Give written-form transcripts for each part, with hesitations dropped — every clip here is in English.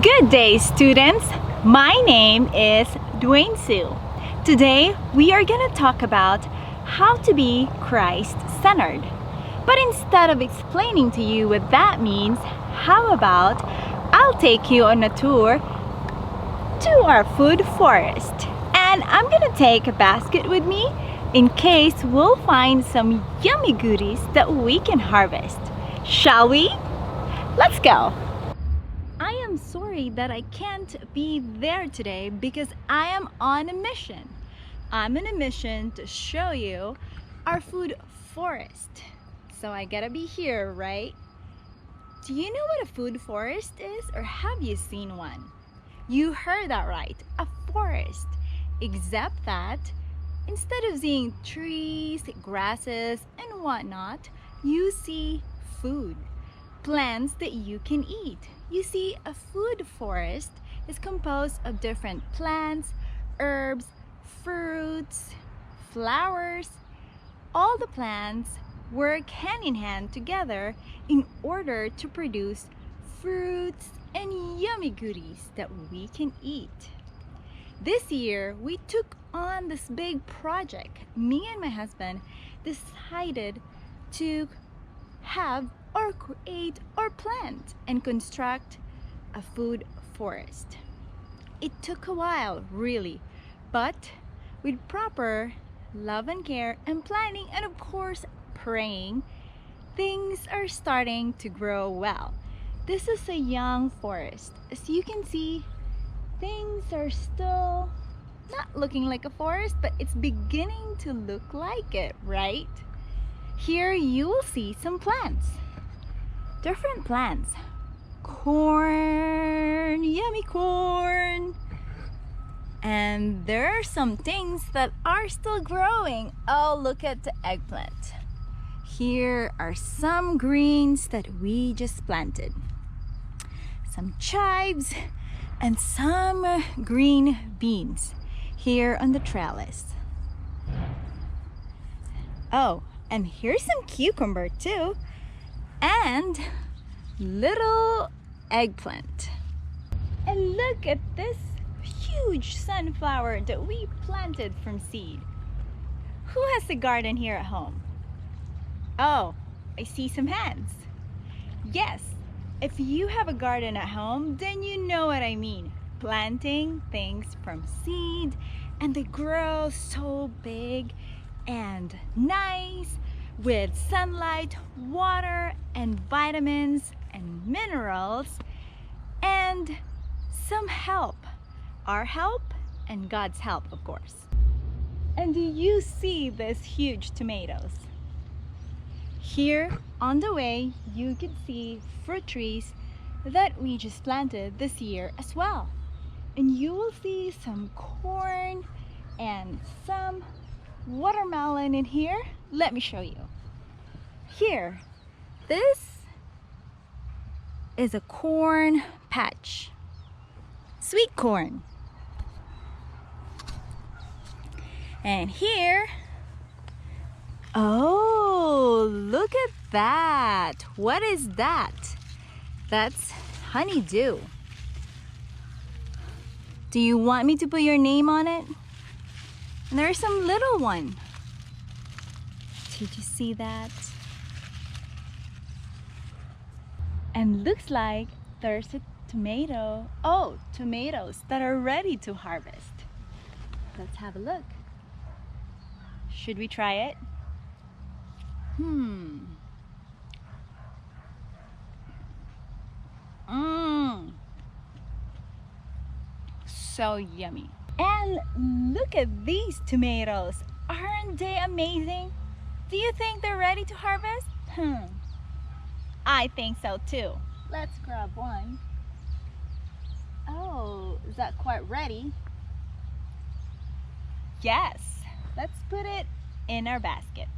Good day, students. My name is Dwayne Sue. Today, we are going to talk about how to be Christ-centered. But instead of explaining to you what that means, how about I'll take you on a tour to our food forest. And I'm going to take a basket with me in case we'll find some yummy goodies that we can harvest. Shall we? Let's go! I am sorry that I can't be there today because I am on a mission. I'm on a mission to show you our food forest. So I gotta be here, right? Do you know what a food forest is, or have you seen one? You heard that right, a forest. Except that instead of seeing trees, grasses, and whatnot, you see food. Plants that you can eat. You see, a food forest is composed of different plants, herbs, fruits, flowers. All the plants work hand in hand together in order to produce fruits and yummy goodies that we can eat. This year, we took on this big project. Me and my husband decided to have or create or plant and construct a food forest. It took a while, really, but with proper love and care and planning, and of course praying, things are starting to grow well. This is a young forest. As you can see, things are still not looking like a forest, but it's beginning to look like it, right? Here you will see some plants. Different plants. Corn, yummy corn. And there are some things that are still growing. Oh, look at the eggplant. Here are some greens that we just planted. Some chives and some green beans here on the trellis. Oh, and here's some cucumber too. And little eggplant. And look at this huge sunflower that we planted from seed. Who has a garden here at home? Oh, I see some hands. Yes, if you have a garden at home, then you know what I mean. Planting things from seed, and they grow so big and nice with sunlight, water, and vitamins and minerals, and some help. Our help and God's help, of course. And do you see these huge tomatoes? Here on the way, you can see fruit trees that we just planted this year as well. And you will see some corn and some watermelon in here. Let me show you. Here, this is a corn patch. Sweet corn. And here, oh, look at that. What is that? That's honeydew. Do you want me to put your name on it? And there's some little one. Did you see that? And looks like there's a tomato. Oh, tomatoes that are ready to harvest. Let's have a look. Should we try it? So yummy. And look at these tomatoes. Aren't they amazing? Do you think they're ready to harvest? I think so too. Let's grab one. Oh, is that quite ready? Yes. Let's put it in our basket.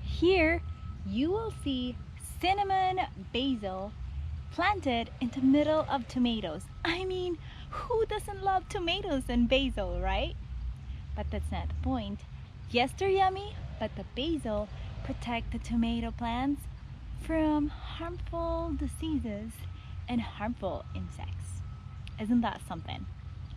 Here you will see cinnamon basil planted in the middle of tomatoes. I mean, who doesn't love tomatoes and basil, right? But that's not the point. Yes, they're yummy, but the basil protect the tomato plants from harmful diseases and harmful insects. Isn't that something?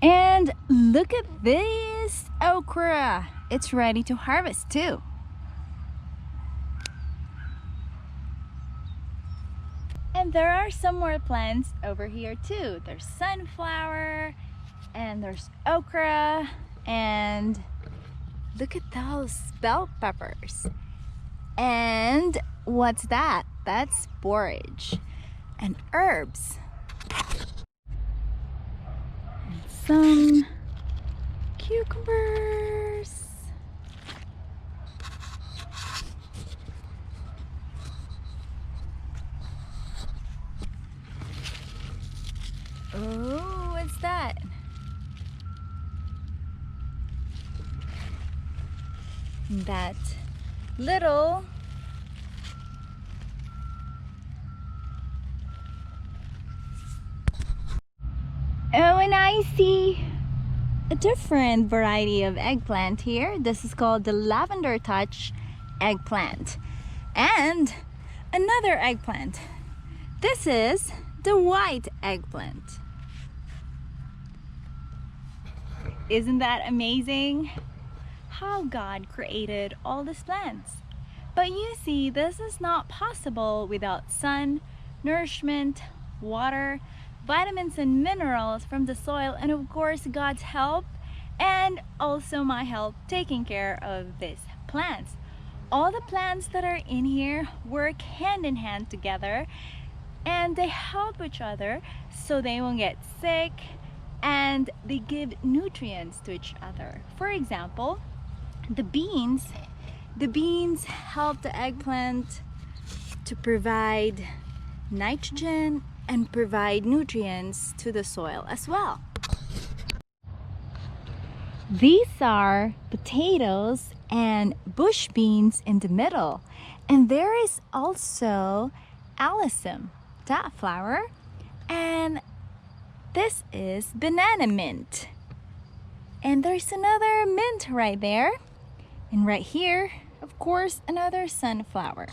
And look at this okra. It's ready to harvest too. And there are some more plants over here too. There's sunflower and there's okra, and look at those bell peppers. And what's that? That's borage and herbs. And some cucumbers. Oh, what's that? That little and I see a different variety of eggplant here. This is called the lavender touch eggplant. And another eggplant. This is the white eggplant. Isn't that amazing? How God created all these plants. But you see, this is not possible without sun, nourishment, water, vitamins and minerals from the soil, and of course God's help, and also my help taking care of these plants. All the plants that are in here work hand in hand together, and they help each other so they won't get sick, and they give nutrients to each other. For example, the beans help the eggplant to provide nitrogen and provide nutrients to the soil as well. These are potatoes and bush beans in the middle, and there is also alyssum, that flower, and this is banana mint, and there's another mint right there, and right here, of course, another sunflower.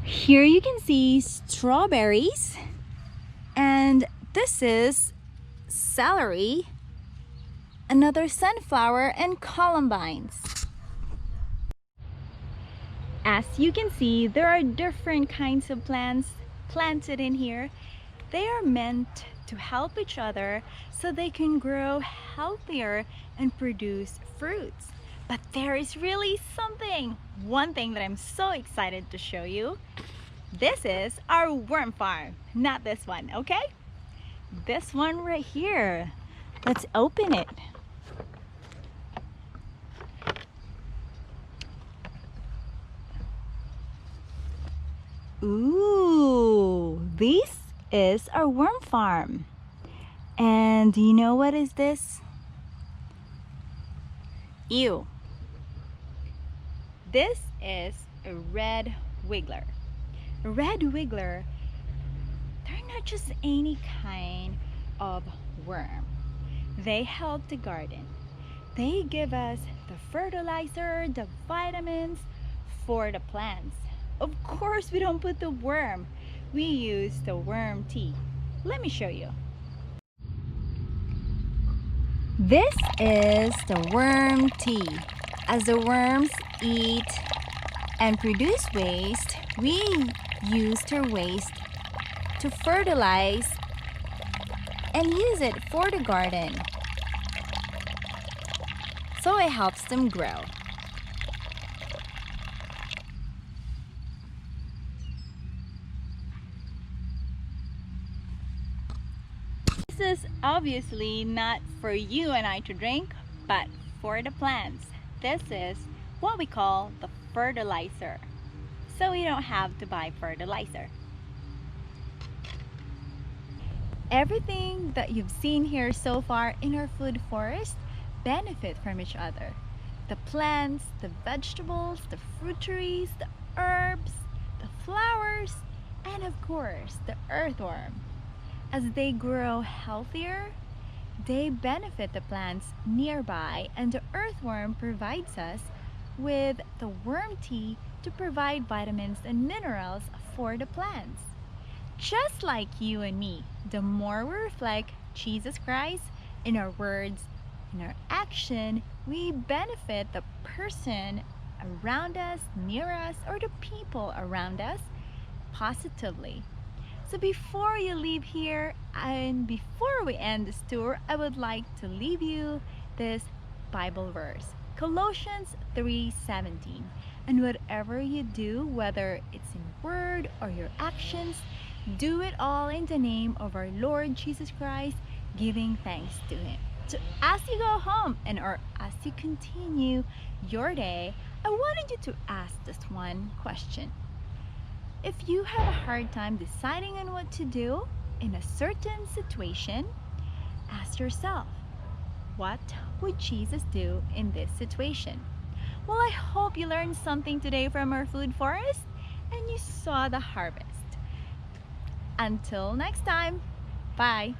Here you can see strawberries, and this is celery, another sunflower, and columbines. As you can see, there are different kinds of plants planted in here. They are meant to help each other so they can grow healthier and produce fruits. But there is really one thing that I'm so excited to show you. This is our worm farm, not this one, okay? This one right here. Let's open it. Ooh, this is our worm farm. And do you know what is this? Ew. This is a red wiggler. A red wiggler, they're not just any kind of worm. They help the garden. They give us the fertilizer, the vitamins for the plants. Of course, we don't put the worm. We use the worm tea. Let me show you. This is the worm tea. As the worms eat and produce waste, we use their waste to fertilize and use it for the garden. So it helps them grow. This is obviously not for you and I to drink, but for the plants. This is what we call the fertilizer. So we don't have to buy fertilizer. Everything that you've seen here so far in our food forest benefit from each other. The plants, the vegetables, the fruit trees, the herbs, the flowers, and of course the earthworm. As they grow healthier, they benefit the plants nearby, and the earthworm provides us with the worm tea to provide vitamins and minerals for the plants. Just like you and me, the more we reflect Jesus Christ in our words, in our action, we benefit the person around us, near us, or the people around us positively. So before you leave here and before we end this tour, I would like to leave you this Bible verse. Colossians 3:17. And whatever you do, whether it's in word or your actions, do it all in the name of our Lord Jesus Christ, giving thanks to Him. So as you go home and or as you continue your day, I wanted you to ask this one question. If you have a hard time deciding on what to do in a certain situation, ask yourself, what would Jesus do in this situation? Well, I hope you learned something today from our food forest and you saw the harvest. Until next time, bye.